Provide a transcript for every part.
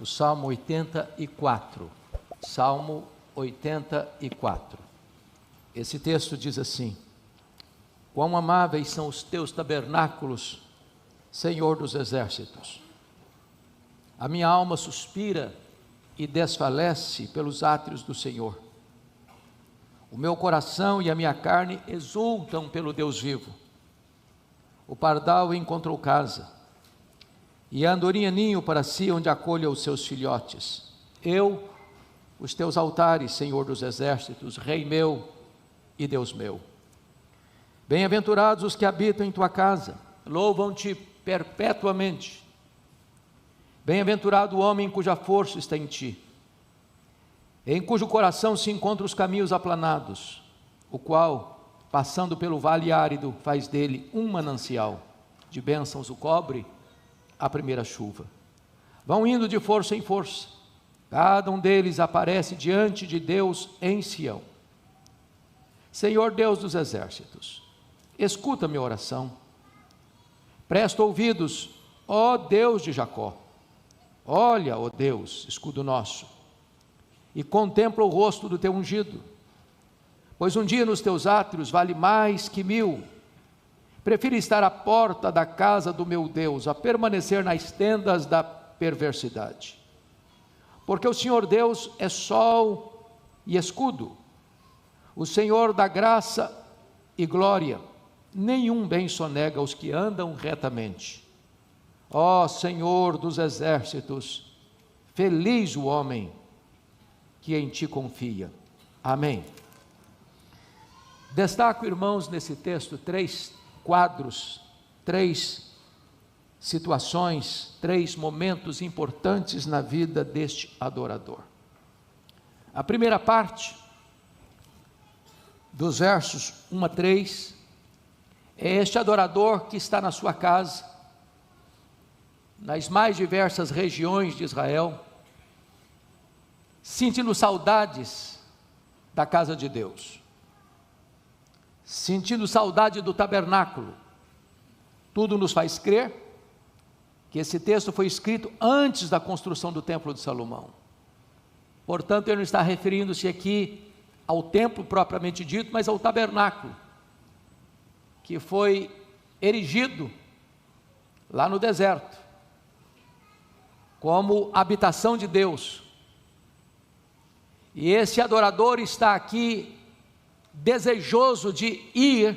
o Salmo 84. Salmo 84. Esse texto diz assim: quão amáveis são os teus tabernáculos, Senhor dos exércitos. A minha alma suspira e desfalece pelos átrios do Senhor. O meu coração e a minha carne exultam pelo Deus vivo. O pardal encontrou casa, e a andorinha ninho para si, onde acolha os seus filhotes. Eu, os teus altares, Senhor dos exércitos, Rei meu e Deus meu. Bem-aventurados os que habitam em tua casa, louvam-te perpetuamente. Bem-aventurado o homem cuja força está em ti, em cujo coração se encontram os caminhos aplanados, o qual, passando pelo vale árido, faz dele um manancial, de bênçãos o cobre a primeira chuva. Vão indo de força em força, cada um deles aparece diante de Deus em Sião. Senhor Deus dos exércitos, escuta minha oração, presta ouvidos, ó Deus de Jacó. Olha, ó Deus, escudo nosso, e contempla o rosto do teu ungido, pois um dia nos teus átrios vale mais que 1000. Prefiro estar à porta da casa do meu Deus, a permanecer nas tendas da perversidade. Porque o Senhor Deus é sol e escudo, o Senhor dá graça e glória, nenhum bem sonega aos que andam retamente. Ó Senhor dos exércitos, feliz o homem que em ti confia. Amém. Destaco, irmãos, nesse texto 3 quadros, 3 situações, 3 momentos importantes na vida deste adorador. A primeira parte, dos versos 1 a 3, é este adorador que está na sua casa, nas mais diversas regiões de Israel, sentindo saudades da casa de Deus, sentindo saudade do tabernáculo. Tudo nos faz crer que esse texto foi escrito antes da construção do templo de Salomão. Portanto, ele não está referindo-se aqui ao templo propriamente dito, mas ao tabernáculo, que foi erigido lá no deserto, como habitação de Deus. E esse adorador está aqui desejoso de ir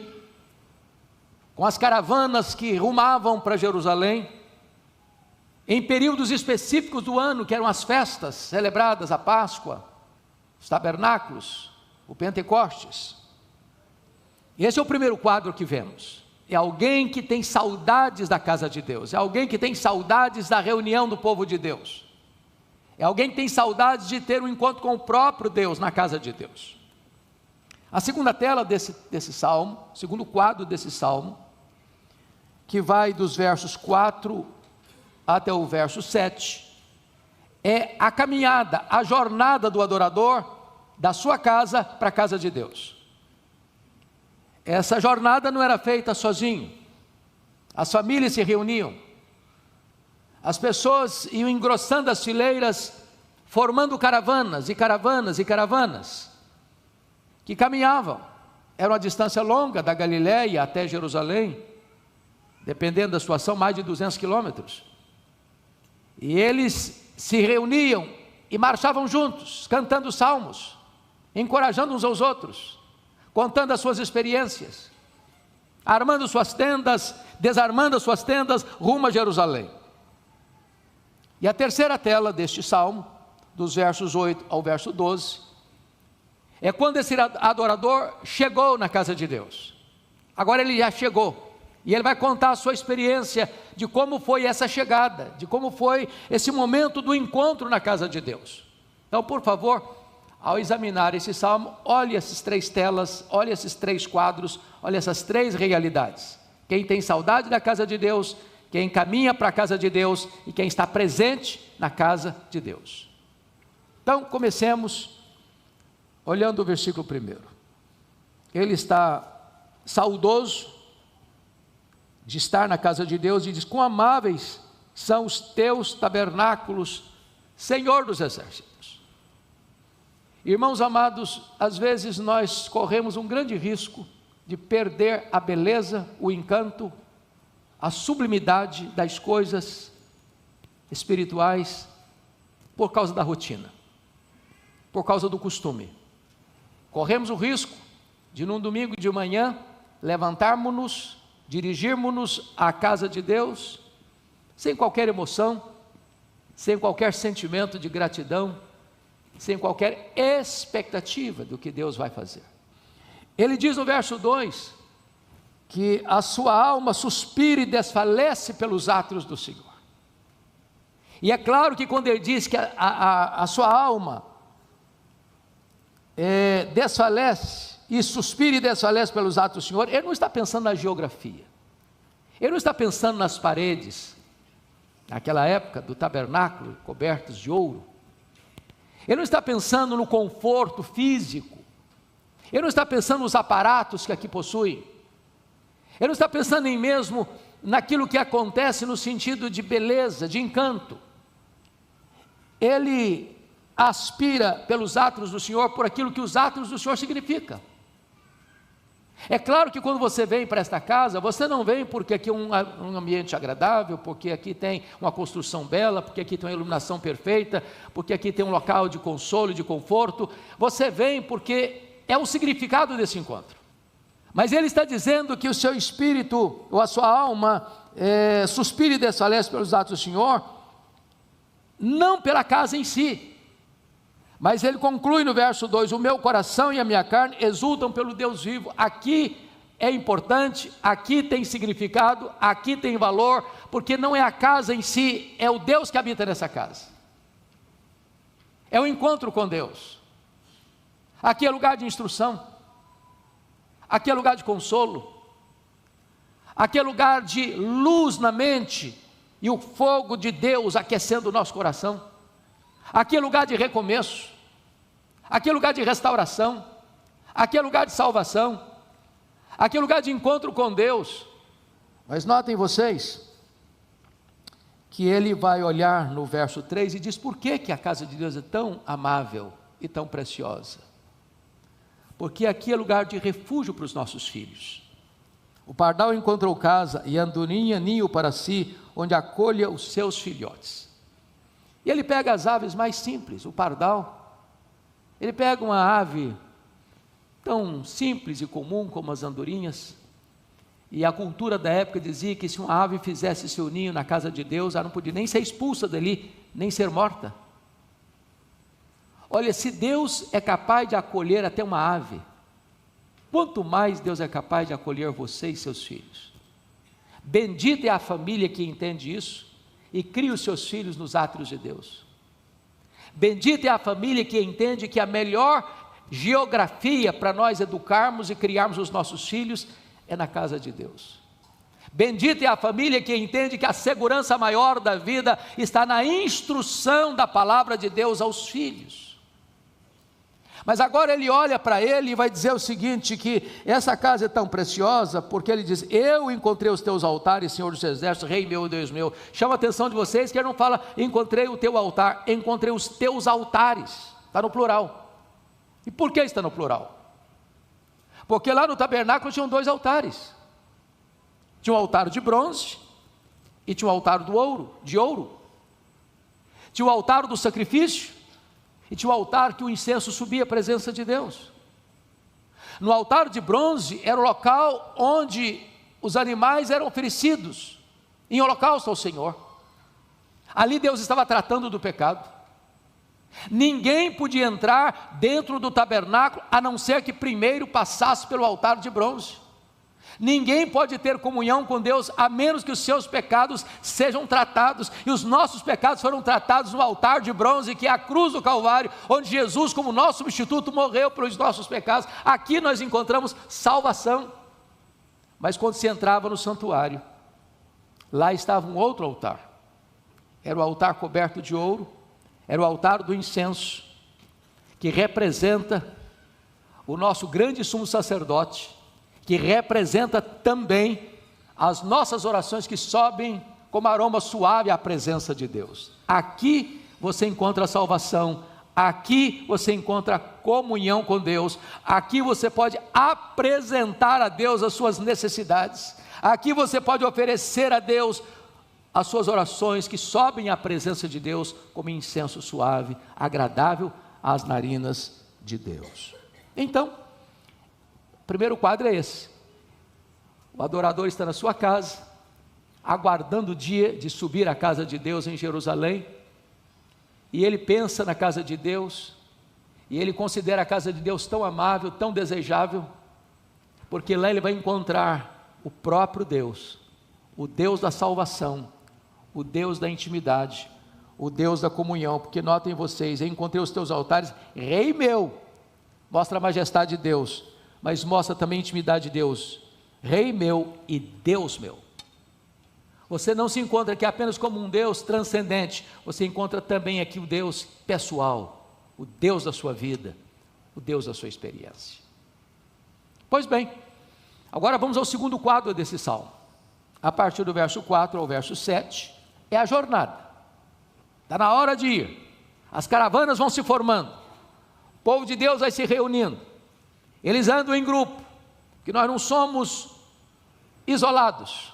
com as caravanas que rumavam para Jerusalém, em períodos específicos do ano, que eram as festas celebradas, a Páscoa, os tabernáculos, o Pentecostes. E esse é o primeiro quadro que vemos. É alguém que tem saudades da casa de Deus, é alguém que tem saudades da reunião do povo de Deus, é alguém que tem saudades de ter um encontro com o próprio Deus na casa de Deus. A segunda tela desse salmo, segundo quadro desse salmo, que vai dos versos 4 até o verso 7, é a caminhada, a jornada do adorador da sua casa para a casa de Deus. Essa jornada não era feita sozinho, as famílias se reuniam, as pessoas iam engrossando as fileiras, formando caravanas e caravanas e caravanas, que caminhavam. Era uma distância longa da Galiléia até Jerusalém, dependendo da situação, mais de 200 quilômetros. E eles se reuniam e marchavam juntos, cantando salmos, encorajando uns aos outros, contando as suas experiências, armando suas tendas, desarmando as suas tendas, rumo a Jerusalém. E a terceira tela deste salmo, dos versos 8 ao verso 12, é quando esse adorador chegou na casa de Deus. Agora ele já chegou, e ele vai contar a sua experiência de como foi essa chegada, de como foi esse momento do encontro na casa de Deus. Então, por favor, ao examinar esse salmo, olhe essas 3 telas, olhe esses 3 quadros, olhe essas 3 realidades. Quem tem saudade da casa de Deus, quem caminha para a casa de Deus e quem está presente na casa de Deus. Então, comecemos olhando o versículo 1. Ele está saudoso de estar na casa de Deus e diz: quão amáveis são os teus tabernáculos, Senhor dos exércitos. Irmãos amados, às vezes nós corremos um grande risco de perder a beleza, o encanto, a sublimidade das coisas espirituais por causa da rotina, por causa do costume. Corremos o risco de num domingo de manhã levantarmos-nos, dirigirmos-nos à casa de Deus, sem qualquer emoção, sem qualquer sentimento de gratidão, sem qualquer expectativa do que Deus vai fazer. Ele diz no verso 2, que a sua alma suspira e desfalece pelos átrios do Senhor. E é claro que quando ele diz que a sua alma desfalece, e suspira e desfalece pelos átrios do Senhor, ele não está pensando na geografia, ele não está pensando nas paredes, naquela época do tabernáculo, cobertas de ouro, ele não está pensando no conforto físico, ele não está pensando nos aparatos que aqui possui, ele não está pensando nem mesmo naquilo que acontece no sentido de beleza, de encanto, ele aspira pelos átrios do Senhor, por aquilo que os átrios do Senhor significam. É claro que quando você vem para esta casa, você não vem porque aqui é um ambiente agradável, porque aqui tem uma construção bela, porque aqui tem uma iluminação perfeita, porque aqui tem um local de consolo e de conforto. Você vem porque é o significado desse encontro. Mas ele está dizendo que o seu espírito, ou a sua alma, suspira e desfalece pelos atos do Senhor, não pela casa em si. Mas ele conclui no verso 2, o meu coração e a minha carne exultam pelo Deus vivo. Aqui é importante, aqui tem significado, aqui tem valor, porque não é a casa em si, é o Deus que habita nessa casa. É o encontro com Deus. Aqui é lugar de instrução, aqui é lugar de consolo, aqui é lugar de luz na mente, e o fogo de Deus aquecendo o nosso coração. Aqui é lugar de recomeço, aqui é lugar de restauração, aqui é lugar de salvação, aqui é lugar de encontro com Deus. Mas notem vocês, que ele vai olhar no verso 3 e diz, por que a casa de Deus é tão amável e tão preciosa? Porque aqui é lugar de refúgio para os nossos filhos. O pardal encontrou casa e a andorinha ninho para si, onde acolha os seus filhotes. E ele pega as aves mais simples, o pardal, ele pega uma ave tão simples e comum como as andorinhas, e a cultura da época dizia que se uma ave fizesse seu ninho na casa de Deus, ela não podia nem ser expulsa dali, nem ser morta. Olha, se Deus é capaz de acolher até uma ave, quanto mais Deus é capaz de acolher você e seus filhos. Bendita é a família que entende isso, e cria os seus filhos nos átrios de Deus. Bendita é a família que entende que a melhor geografia para nós educarmos e criarmos os nossos filhos é na casa de Deus. Bendita é a família que entende que a segurança maior da vida está na instrução da palavra de Deus aos filhos. Mas agora ele olha para ele e vai dizer o seguinte, que essa casa é tão preciosa, porque ele diz, eu encontrei os teus altares, Senhor dos exércitos, Rei meu, Deus meu. Chama a atenção de vocês que ele não fala, encontrei o teu altar, encontrei os teus altares, está no plural. E por que está no plural? Porque lá no tabernáculo tinham 2 altares, tinha um altar de bronze, e tinha um altar de ouro, tinha o altar do sacrifício, e tinha o altar que o incenso subia à presença de Deus. No altar de bronze era o local onde os animais eram oferecidos em holocausto ao Senhor. Ali Deus estava tratando do pecado. Ninguém podia entrar dentro do tabernáculo a não ser que primeiro passasse pelo altar de bronze. Ninguém pode ter comunhão com Deus a menos que os seus pecados sejam tratados, e os nossos pecados foram tratados no altar de bronze, que é a cruz do Calvário, onde Jesus, como nosso substituto, morreu pelos nossos pecados. Aqui nós encontramos salvação. Mas quando se entrava no santuário, lá estava um outro altar, era o altar coberto de ouro, era o altar do incenso, que representa o nosso grande sumo sacerdote, que representa também as nossas orações que sobem como aroma suave à presença de Deus. Aqui você encontra a salvação, aqui você encontra a comunhão com Deus, aqui você pode apresentar a Deus as suas necessidades, aqui você pode oferecer a Deus as suas orações que sobem à presença de Deus como incenso suave, agradável às narinas de Deus. Então, o primeiro quadro é esse: o adorador está na sua casa, aguardando o dia de subir à casa de Deus em Jerusalém, e ele pensa na casa de Deus, e ele considera a casa de Deus tão amável, tão desejável, porque lá ele vai encontrar o próprio Deus, o Deus da salvação, o Deus da intimidade, o Deus da comunhão. Porque notem vocês: eu encontrei os teus altares, Rei meu. Mostra a majestade de Deus, mas mostra também a intimidade de Deus, Rei meu e Deus meu. Você não se encontra aqui apenas como um Deus transcendente, você encontra também aqui o Deus pessoal, o Deus da sua vida, o Deus da sua experiência. Pois bem, agora vamos ao segundo quadro desse salmo. A partir do verso 4 ao verso 7, é a jornada. Está na hora de ir, as caravanas vão se formando, o povo de Deus vai se reunindo, eles andam em grupo, que nós não somos isolados,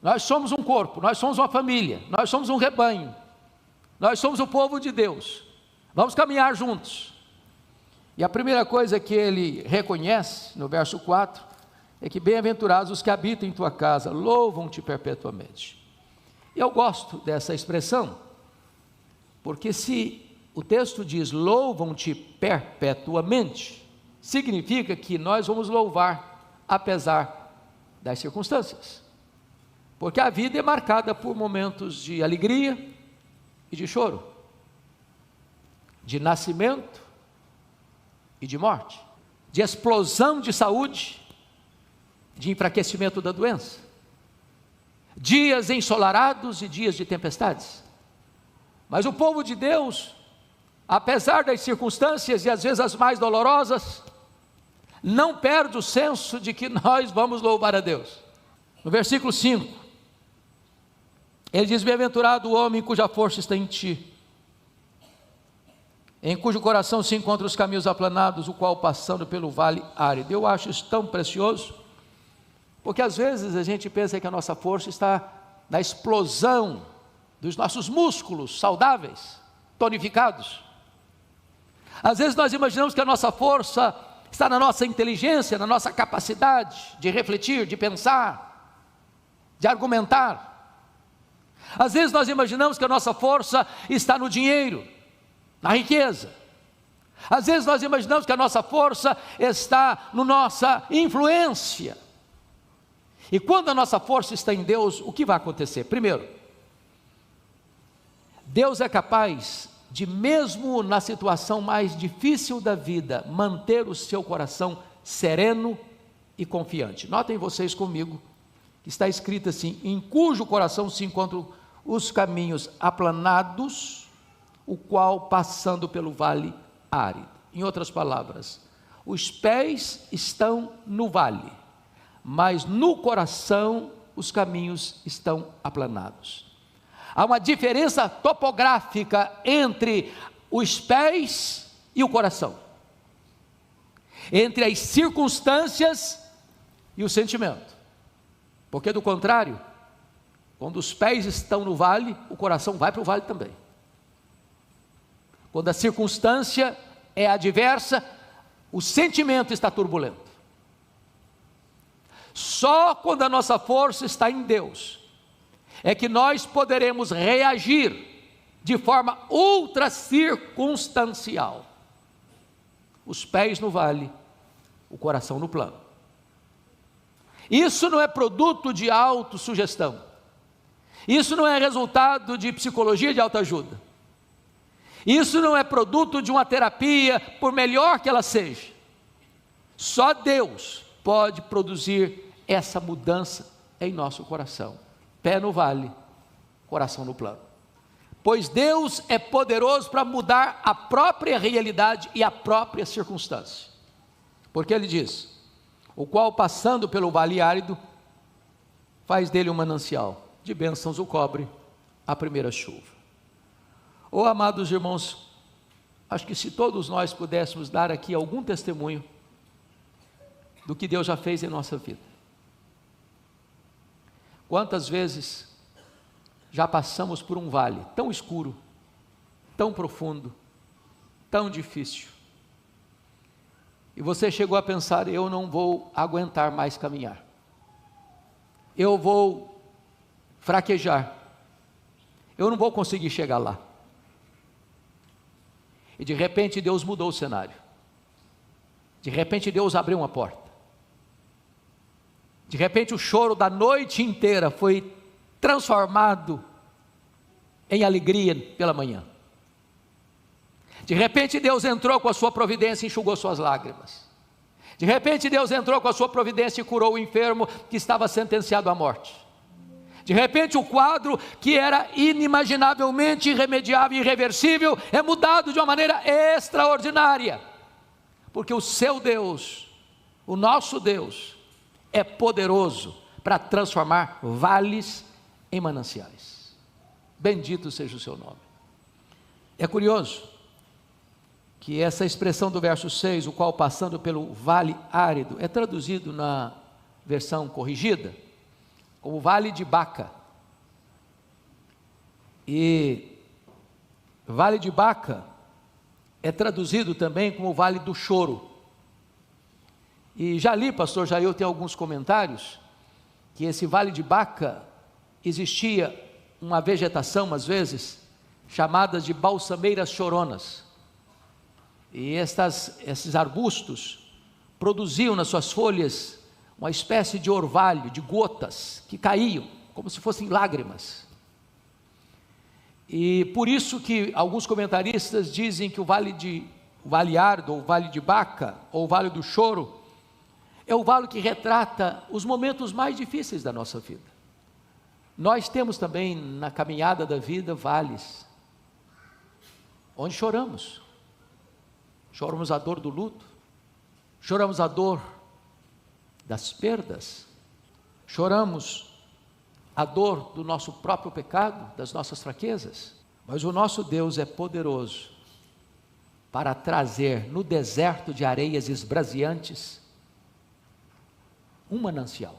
nós somos um corpo, nós somos uma família, nós somos um rebanho, nós somos o povo de Deus, vamos caminhar juntos. E a primeira coisa que ele reconhece no verso 4 é que bem-aventurados os que habitam em tua casa, louvam-te perpetuamente. E eu gosto dessa expressão, porque se o texto diz louvam-te perpetuamente, significa que nós vamos louvar apesar das circunstâncias, porque a vida é marcada por momentos de alegria e de choro, de nascimento e de morte, de explosão de saúde, de enfraquecimento da doença, dias ensolarados e dias de tempestades. Mas o povo de Deus, apesar das circunstâncias e às vezes as mais dolorosas, não perde o senso de que nós vamos louvar a Deus. No versículo 5, ele diz: bem-aventurado o homem cuja força está em ti, em cujo coração se encontram os caminhos aplanados, o qual passando pelo vale árido. Eu acho isso tão precioso, porque às vezes a gente pensa que a nossa força está na explosão dos nossos músculos saudáveis, tonificados. Às vezes nós imaginamos que a nossa força está na nossa inteligência, na nossa capacidade de refletir, de pensar, de argumentar. Às vezes nós imaginamos que a nossa força está no dinheiro, na riqueza. Às vezes nós imaginamos que a nossa força está na nossa influência. E quando a nossa força está em Deus, o que vai acontecer? Primeiro, Deus é capaz de, mesmo na situação mais difícil da vida, manter o seu coração sereno e confiante. Notem vocês comigo, que está escrito assim: em cujo coração se encontram os caminhos aplanados, o qual passando pelo vale árido. Em outras palavras, os pés estão no vale, mas no coração os caminhos estão aplanados. Há uma diferença topográfica entre os pés e o coração, entre as circunstâncias e o sentimento, porque do contrário, quando os pés estão no vale, o coração vai para o vale também. Quando a circunstância é adversa, o sentimento está turbulento. Só quando a nossa força está em Deus é que nós poderemos reagir de forma ultra circunstancial. Os pés no vale, o coração no plano. Isso não é produto de autossugestão. Isso não é resultado de psicologia de autoajuda. Isso não é produto de uma terapia, por melhor que ela seja. Só Deus pode produzir essa mudança em nosso coração. Pé no vale, coração no plano. Pois Deus é poderoso para mudar a própria realidade e a própria circunstância. Porque Ele diz: o qual passando pelo vale árido, faz dele um manancial, de bênçãos o cobre a primeira chuva. Oh, amados irmãos, acho que se todos nós pudéssemos dar aqui algum testemunho do que Deus já fez em nossa vida. Quantas vezes já passamos por um vale tão escuro, tão profundo, tão difícil, e você chegou a pensar: eu não vou aguentar mais caminhar, eu vou fraquejar, eu não vou conseguir chegar lá. E de repente Deus mudou o cenário, de repente Deus abriu uma porta, de repente o choro da noite inteira foi transformado em alegria pela manhã. De repente Deus entrou com a sua providência e enxugou suas lágrimas. De repente Deus entrou com a sua providência e curou o enfermo que estava sentenciado à morte. De repente o quadro que era inimaginavelmente irremediável e irreversível é mudado de uma maneira extraordinária, porque o seu Deus, o nosso Deus, é poderoso para transformar vales em mananciais. Bendito seja o seu nome. É curioso que essa expressão do verso 6, o qual passando pelo vale árido, é traduzido na versão corrigida como vale de Baca. E vale de Baca é traduzido também como vale do choro. E já li, pastor Jair, tem alguns comentários, que esse vale de Baca existia uma vegetação, às vezes, chamada de balsameiras choronas. E esses arbustos produziam nas suas folhas uma espécie de orvalho, de gotas, que caíam, como se fossem lágrimas. E por isso que alguns comentaristas dizem que o vale árido, ou vale de Baca, ou o vale do choro, é o vale que retrata os momentos mais difíceis da nossa vida. Nós temos também na caminhada da vida vales, onde choramos a dor do luto, choramos a dor das perdas, choramos a dor do nosso próprio pecado, das nossas fraquezas, mas o nosso Deus é poderoso para trazer no deserto de areias esbraseantes um manancial.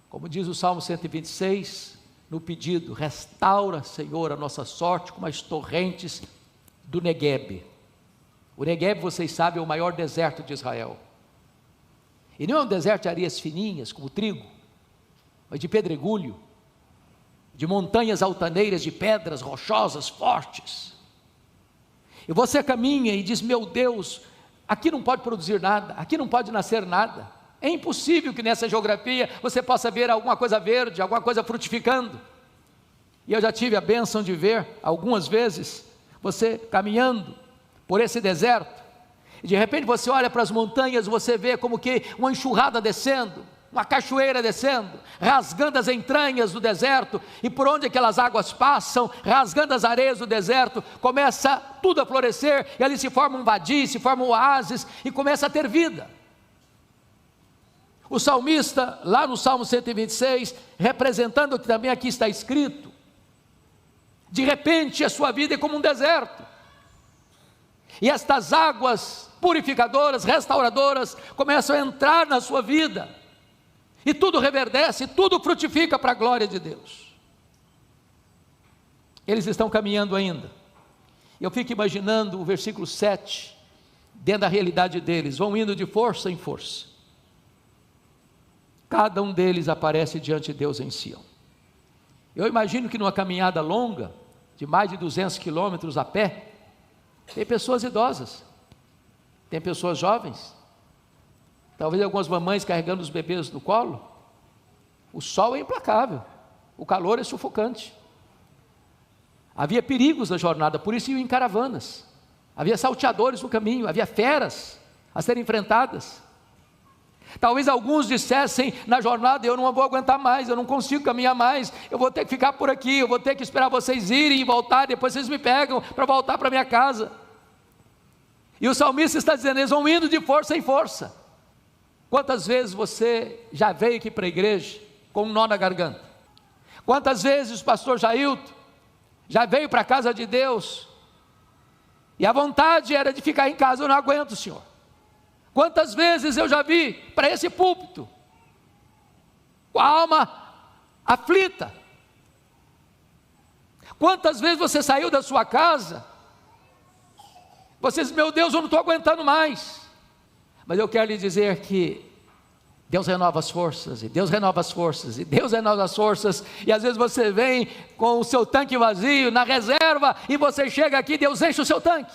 Como diz o Salmo 126, no pedido: restaura, Senhor, a nossa sorte como as torrentes do Neguebe. O Neguebe, vocês sabem, é o maior deserto de Israel. E não é um deserto de areias fininhas, como o trigo, mas de pedregulho, de montanhas altaneiras, de pedras rochosas, fortes. E você caminha e diz: meu Deus, aqui não pode produzir nada, aqui não pode nascer nada. É impossível que nessa geografia você possa ver alguma coisa verde, alguma coisa frutificando. E eu já tive a bênção de ver, algumas vezes, você caminhando por esse deserto, e de repente você olha para as montanhas, você vê como que uma enxurrada descendo, uma cachoeira descendo, rasgando as entranhas do deserto, e por onde aquelas águas passam, rasgando as areias do deserto, começa tudo a florescer, e ali se forma um vadio, se forma um oásis, e começa a ter vida. O salmista, lá no Salmo 126, representando o que também aqui está escrito, de repente a sua vida é como um deserto, e estas águas purificadoras, restauradoras, começam a entrar na sua vida, e tudo reverdece, tudo frutifica para a glória de Deus. Eles estão caminhando ainda, eu fico imaginando o versículo 7, dentro da realidade deles, vão indo de força em força, cada um deles aparece diante de Deus em Sião. Eu imagino que numa caminhada longa, de mais de 200 quilômetros a pé, tem pessoas idosas, tem pessoas jovens, talvez algumas mamães carregando os bebês no colo. O sol é implacável, o calor é sufocante, havia perigos na jornada, por isso iam em caravanas, havia salteadores no caminho, havia feras a serem enfrentadas. Talvez alguns dissessem na jornada: eu não vou aguentar mais, eu não consigo caminhar mais, eu vou ter que ficar por aqui, eu vou ter que esperar vocês irem e voltar, depois vocês me pegam para voltar para minha casa. E o salmista está dizendo: eles vão indo de força em força. Quantas vezes você já veio aqui para a igreja com um nó na garganta? Quantas vezes o pastor Jailton já veio para a casa de Deus, e a vontade era de ficar em casa. Eu não aguento, Senhor. Quantas vezes eu já vi para esse púlpito, com a alma aflita. Quantas vezes você saiu da sua casa, você diz, meu Deus, eu não estou aguentando mais. Mas eu quero lhe dizer que Deus renova as forças, e Deus renova as forças, e Deus renova as forças, e às vezes você vem com o seu tanque vazio, na reserva, e você chega aqui, Deus enche o seu tanque,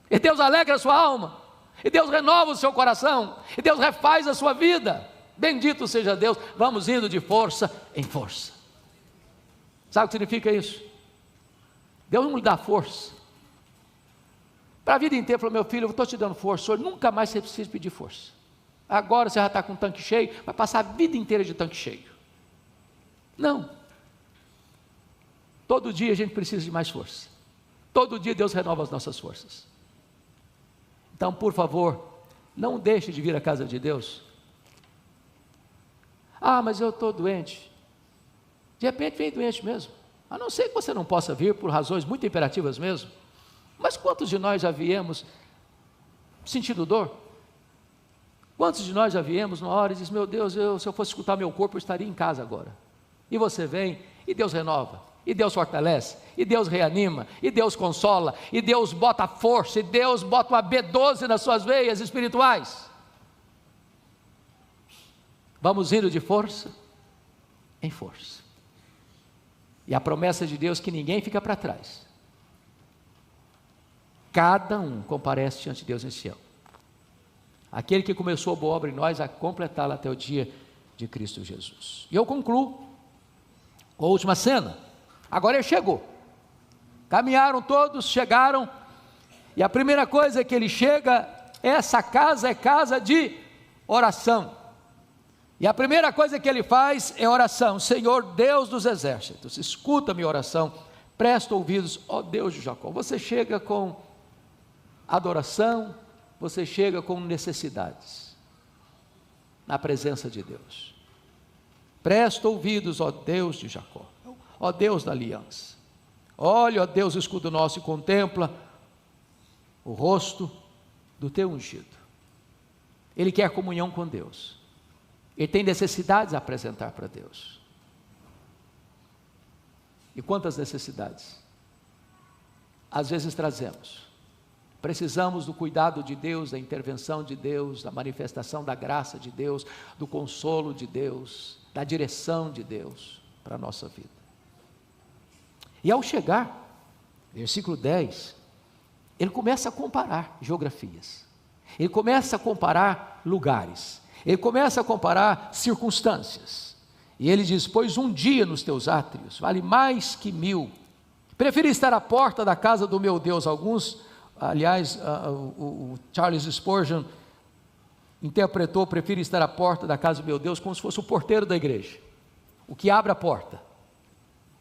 e Deus alegra a sua alma, e Deus renova o seu coração, e Deus refaz a sua vida. Bendito seja Deus. Vamos indo de força em força. Sabe o que significa isso? Deus não lhe dá força para a vida inteira. Falou, meu filho, eu estou te dando força, Senhor, nunca mais você precisa pedir força. Agora você já está com o tanque cheio, vai passar a vida inteira de tanque cheio. Não. Todo dia a gente precisa de mais força. Todo dia Deus renova as nossas forças. Então, por favor, não deixe de vir à casa de Deus. Ah, mas eu estou doente. De repente vem doente mesmo. A não ser que você não possa vir por razões muito imperativas mesmo. Mas quantos de nós já viemos sentindo dor? Quantos de nós já viemos numa hora e diz, meu Deus, se eu fosse escutar meu corpo, eu estaria em casa agora. E você vem, e Deus renova, e Deus fortalece, e Deus reanima, e Deus consola, e Deus bota força, e Deus bota uma B12 nas suas veias espirituais. Vamos indo de força em força. E a promessa de Deus é que ninguém fica para trás. Cada um comparece diante de Deus em Sião. Aquele que começou a boa obra em nós, a completá-la até o dia de Cristo Jesus. E eu concluo com a última cena. Agora ele chegou. Caminharam todos, chegaram, e a primeira coisa que ele chega, essa casa é casa de oração. E a primeira coisa que ele faz é oração. Senhor Deus dos exércitos, escuta minha oração, presta ouvidos, ó Deus de Jacó. Você chega com adoração, você chega com necessidades, na presença de Deus. Presta ouvidos, ó Deus de Jacó, ó Deus da aliança. Olha, ó Deus, escudo nosso, e contempla o rosto do teu ungido. Ele quer comunhão com Deus. Ele tem necessidades a apresentar para Deus. E quantas necessidades às vezes trazemos? Precisamos do cuidado de Deus, da intervenção de Deus, da manifestação da graça de Deus, do consolo de Deus, da direção de Deus para a nossa vida. E ao chegar, versículo 10, ele começa a comparar geografias, ele começa a comparar lugares, ele começa a comparar circunstâncias, e ele diz, pois um dia nos teus átrios vale mais que 1000, prefiro estar à porta da casa do meu Deus. Aliás, o Charles Spurgeon interpretou, prefiro estar à porta da casa do meu Deus, como se fosse o porteiro da igreja, o que abre a porta.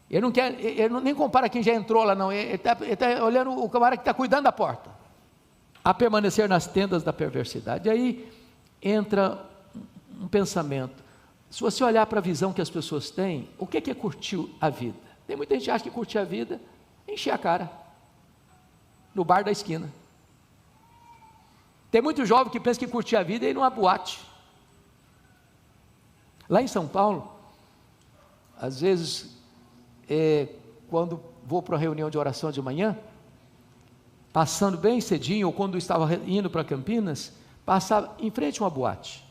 Ele nem compara quem já entrou lá, não, ele está olhando o camarada que está cuidando da porta. A permanecer nas tendas da perversidade. E aí entra um pensamento, se você olhar para a visão que as pessoas têm, o que é curtir a vida? Tem muita gente que acha que curtir a vida é encher a cara no bar da esquina. Tem muito jovem que pensa que curtir a vida é ir numa boate. Lá em São Paulo, às vezes, quando vou para uma reunião de oração de manhã, passando bem cedinho, ou quando estava indo para Campinas, passava em frente a uma boate,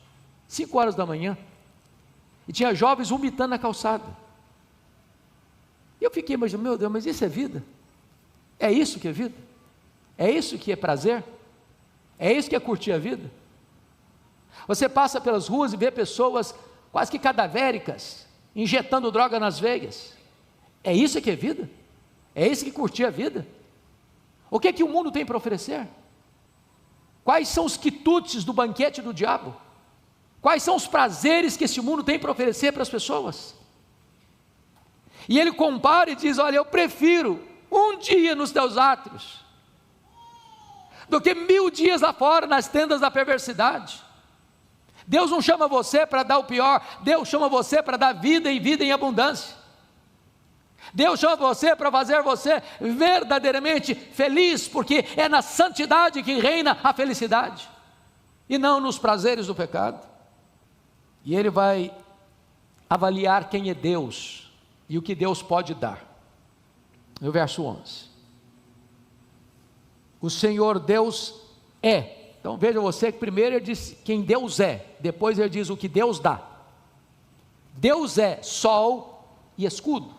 5 horas da manhã, e tinha jovens vomitando na calçada. E eu fiquei imaginando, meu Deus, mas isso é vida? É isso que é vida? É isso que é prazer? É isso que é curtir a vida? Você passa pelas ruas e vê pessoas quase que cadavéricas, injetando droga nas veias. É isso que é vida? É isso que curtir a vida? O que é que o mundo tem para oferecer? Quais são os quitutes do banquete do diabo? Quais são os prazeres que esse mundo tem para oferecer para as pessoas? E ele compara e diz, olha, eu prefiro um dia nos teus átrios do que 1000 dias lá fora nas tendas da perversidade. Deus não chama você para dar o pior, Deus chama você para dar vida e vida em abundância. Deus chama você para fazer você verdadeiramente feliz, porque é na santidade que reina a felicidade, e não nos prazeres do pecado. E Ele vai avaliar quem é Deus e o que Deus pode dar. No verso 11, o Senhor Deus é. Então veja você que primeiro Ele diz quem Deus é, depois Ele diz o que Deus dá. Deus é sol e escudo,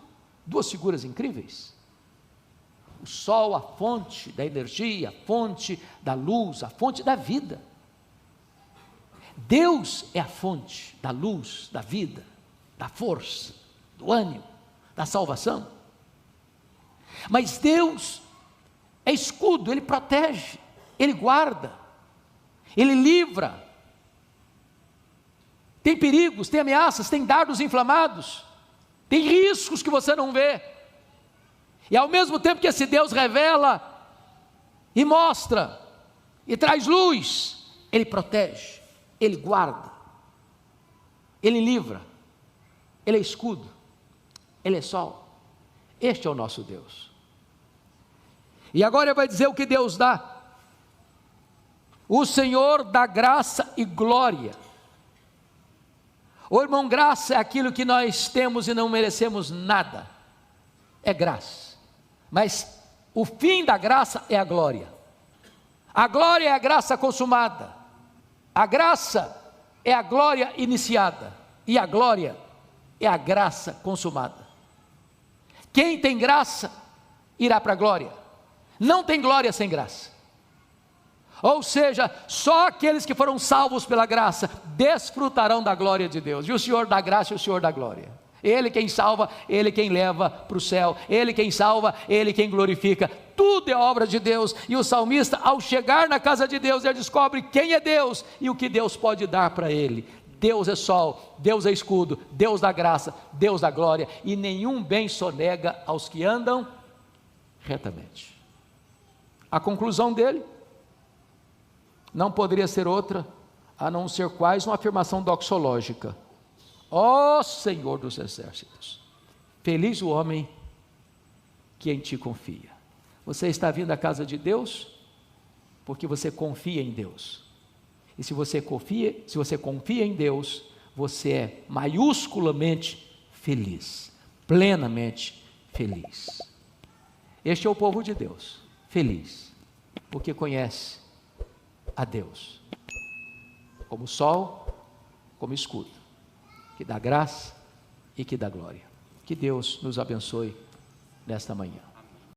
duas figuras incríveis. O sol, a fonte da energia, a fonte da luz, a fonte da vida. Deus é a fonte da luz, da vida, da força, do ânimo, da salvação. Mas Deus é escudo, Ele protege, Ele guarda, Ele livra. Tem perigos, tem ameaças, tem dardos inflamados, tem riscos que você não vê. E ao mesmo tempo que esse Deus revela e mostra e traz luz, Ele protege, Ele guarda, Ele livra, Ele é escudo, Ele é sol. Este é o nosso Deus. E agora Ele vai dizer o que Deus dá. O Senhor dá graça e glória. Ô irmão, graça é aquilo que nós temos e não merecemos nada, é graça. Mas o fim da graça é a glória. A glória é a graça consumada. A graça é a glória iniciada, e a glória é a graça consumada. Quem tem graça, irá para a glória. Não tem glória sem graça. Ou seja, só aqueles que foram salvos pela graça, desfrutarão da glória de Deus. E o Senhor dá graça e o Senhor dá glória. Ele quem salva, Ele quem leva para o céu, Ele quem salva, Ele quem glorifica. Tudo é obra de Deus. E o salmista, ao chegar na casa de Deus, ele descobre quem é Deus e o que Deus pode dar para ele. Deus é sol, Deus é escudo, Deus dá graça, Deus dá glória, e nenhum bem sonega aos que andam retamente. A conclusão dele não poderia ser outra, a não ser quase uma afirmação doxológica: ó Senhor dos exércitos, feliz o homem que em ti confia. Você está vindo à casa de Deus porque você confia em Deus. E se você confia em Deus, você é maiusculamente feliz, plenamente feliz. Este é o povo de Deus, feliz, porque conhece a Deus, como sol, como escudo, que dá graça e que dá glória. Que Deus nos abençoe nesta manhã.